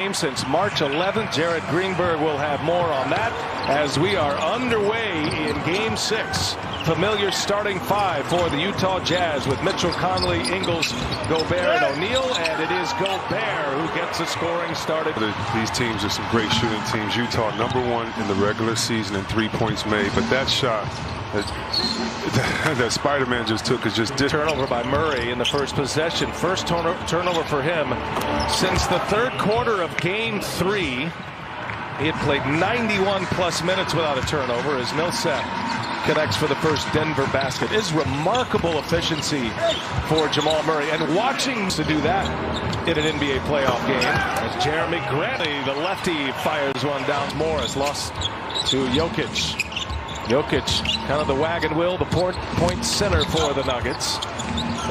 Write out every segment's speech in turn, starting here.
Since March 11th, Jared Greenberg will have more on that as we are underway in Game 6. Familiar starting five for the Utah Jazz with Mitchell, Conley, Ingles, Gobert, and O'Neal, and it is Gobert who gets the scoring started. These teams are some great shooting teams. Utah #1 in the regular season in 3 points made, but that shot that Spider-Man just took is just turnover by Murray in the first possession. First turnover for him since the third quarter of Game 3. He had played 91 plus minutes without a turnover as Millsap connects for the first Denver basket. Is remarkable efficiency for Jamal Murray, and watching to do that in an NBA playoff game as Jeremy Grant, the lefty, fires one down. Morris lost to Jokic. Jokic, kind of the wagon wheel, the point center for the Nuggets.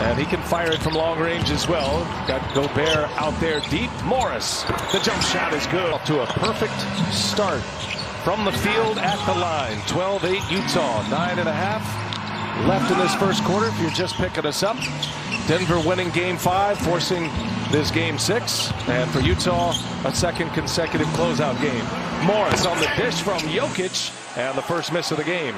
And he can fire it from long range as well. Got Gobert out there deep. Morris, the jump shot is good. Off to a perfect start from the field at the line. 12-8 Utah, 9.5 left in this first quarter. If you're just picking us up, Denver winning Game 5, forcing this Game 6. And for Utah, a second consecutive closeout game. Morris on the dish from Jokic. And the first miss of the game.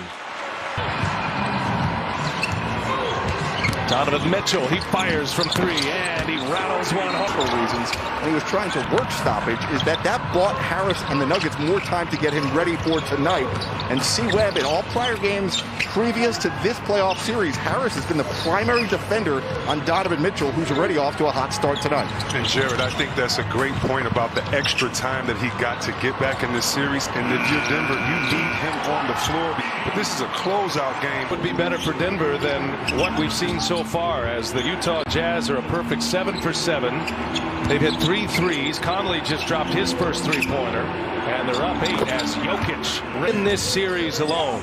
Donovan Mitchell, he fires from 3 and he rattles one home. Reasons, and he was trying to work stoppage, is that bought Harris and the Nuggets more time to get him ready for tonight. And C. Webb, in all prior games previous to this playoff series, Harris has been the primary defender on Donovan Mitchell, who's already off to a hot start tonight. And Jared, I think that's a great point about the extra time that he got to get back in this series. And if you're Denver, you need him on the floor. But this is a closeout game. Would be better for Denver than what we've seen so far, as the Utah Jazz are a perfect 7 for 7. They've hit 3 threes. Conley just dropped his first three-pointer, and they're up 8 as Jokic in this series alone.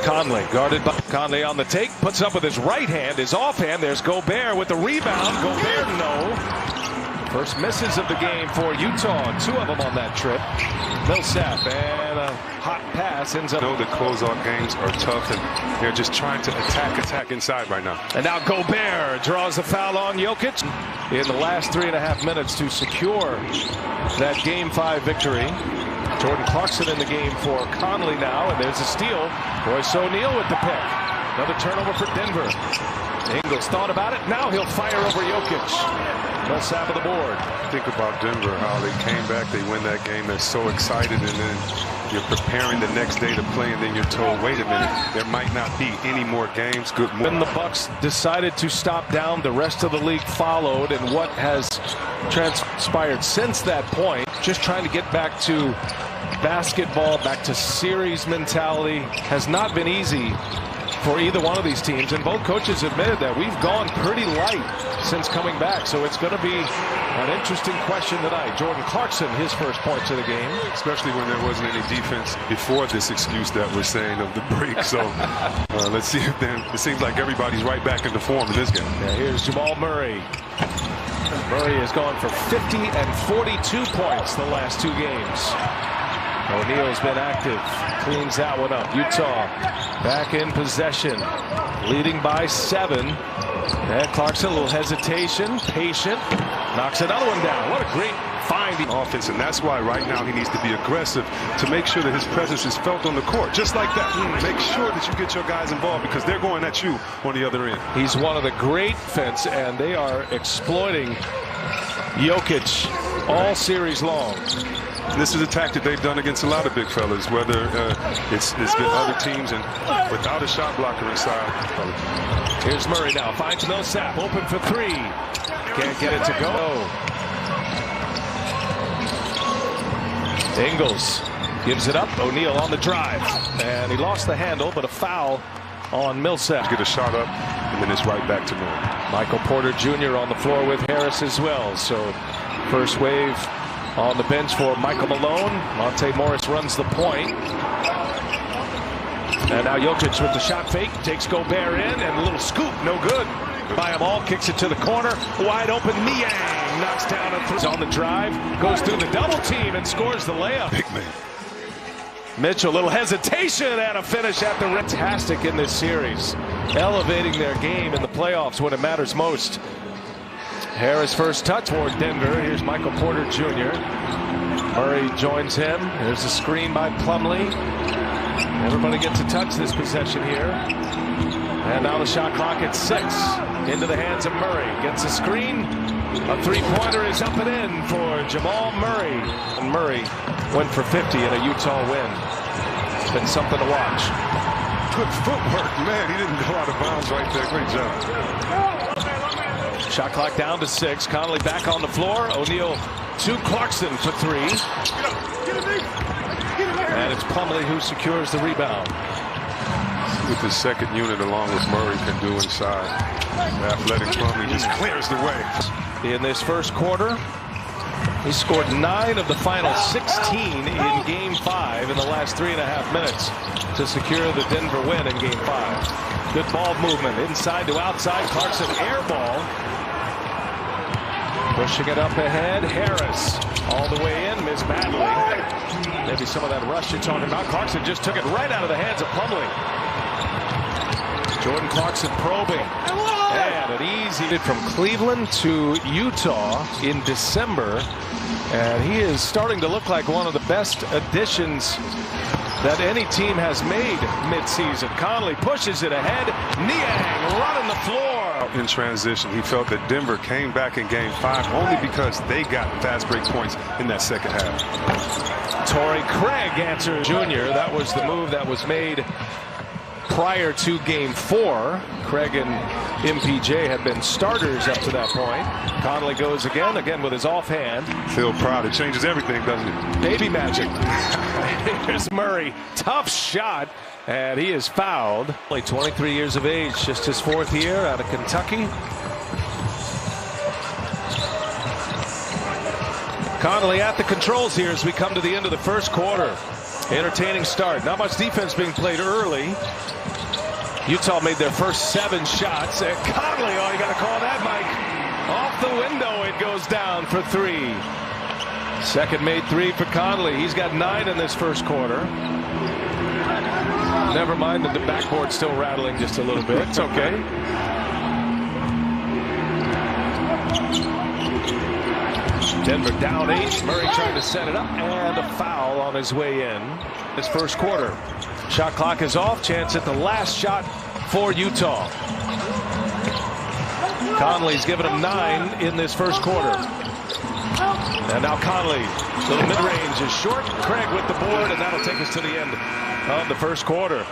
Conley guarded by Conley on the take, puts up with his right hand, his offhand. There's Gobert with the rebound. Gobert, no. First misses of the game for Utah, 2 of them on that trip. Millsap, and a hot pass ends up. I know the closeout games are tough, and they're just trying to attack inside right now. And now Gobert draws the foul on Jokic in the last 3.5 minutes to secure that Game 5 victory. Jordan Clarkson in the game for Conley now, and there's a steal. Royce O'Neal with the pick. Another turnover for Denver. Ingles thought about it. Now he'll fire over Jokic. Millsap of the board. Think about Denver, how they came back, they win that game, they're so excited, and then you're preparing the next day to play, and then you're told, wait a minute, there might not be any more games. Good morning. When the Bucks decided to stop down, the rest of the league followed, and what has transpired since that point, just trying to get back to basketball, back to series mentality, has not been easy for either one of these teams, and both coaches admitted that we've gone pretty light since coming back, so it's going to be an interesting question tonight. Jordan Clarkson, his first points of the game. Especially when there wasn't any defense before this excuse that we're saying of the break, so let's see if then it seems like everybody's right back into form in this game. Yeah, here's Jamal Murray. Murray has gone for 50 and 42 points the last 2 games. O'Neal's been active, cleans that one up. Utah back in possession, leading by 7. And Clarkson, a little hesitation, patient, knocks another one down. What a great find. Offense, and that's why right now he needs to be aggressive to make sure that his presence is felt on the court. Just like that. Make sure that you get your guys involved because they're going at you on the other end. He's one of the great defense, and they are exploiting Jokic all series long. This is a tactic they've done against a lot of big fellas, whether it's been other teams and without a shot blocker inside. Here's Murray now, finds Millsap, open for 3. Can't get it to go. Ingles gives it up. O'Neal on the drive, and he lost the handle, but a foul on Millsap. Get a shot up, and then it's right back to Murray. Michael Porter Jr. on the floor with Harris as well. So first wave on the bench for Michael Malone. Monte Morris runs the point. And now Jokic with the shot fake, takes Gobert in, and a little scoop, no good. By him all, kicks it to the corner, wide open, Niang knocks down a 3. On the drive, goes through the double team and scores the layup. Big man. Mitchell, a little hesitation and a finish at the rim. Fantastic in this series, elevating their game in the playoffs when it matters most. Harris first touch for Denver. Here's Michael Porter Jr. Murray joins him. There's a screen by Plumlee. Everybody gets a touch this possession here. And now the shot clock at 6. Into the hands of Murray. Gets a screen. A three-pointer is up and in for Jamal Murray. And Murray went for 50 in a Utah win. It's been something to watch. Good footwork, man. He didn't go out of bounds right there. Great job. Shot clock down to 6. Conley back on the floor. O'Neal to Clarkson for 3. And it's Plumlee who secures the rebound. With the second unit along with Murray can do inside. The athletic Plumlee just clears the way. In this first quarter, he scored 9 of the final 16 in Game 5 in the last 3.5 minutes to secure the Denver win in Game 5. Good ball movement inside to outside. Clarkson air ball. Pushing it up ahead. Harris all the way in. Missed badly. Maybe some of that rush you're talking about. Clarkson just took it right out of the hands of Plumlee. Jordan Clarkson probing. And an easy from Cleveland to Utah in December. And he is starting to look like one of the best additions that any team has made midseason. Conley pushes it ahead. Niang running the floor. In transition, he felt that Denver came back in Game 5 only because they got fast break points in that second half. Torrey Craig answers Jr. That was the move that was made prior to Game 4. Craig and MPJ had been starters up to that point. Conley goes again with his offhand. Feel proud. It changes everything, doesn't it? Baby magic. Here's Murray. Tough shot. And he is fouled. Only 23 years of age. Just his 4th year out of Kentucky. Conley at the controls here as we come to the end of the first quarter. Entertaining start. Not much defense being played early. Utah made their first 7 shots. And Conley, oh, you got to call that, Mike. Off the window, it goes down for 3. Second made 3 for Conley. He's got 9 in this first quarter. Never mind that the backboard's still rattling just a little bit. It's okay. Denver down 8. Murray trying to set it up, and a foul on his way in this first quarter. Shot clock is off. Chance at the last shot for Utah. Conley's given him 9 in this first quarter. And now Conley, little mid-range is short. Craig with the board, and that'll take us to the end of the first quarter.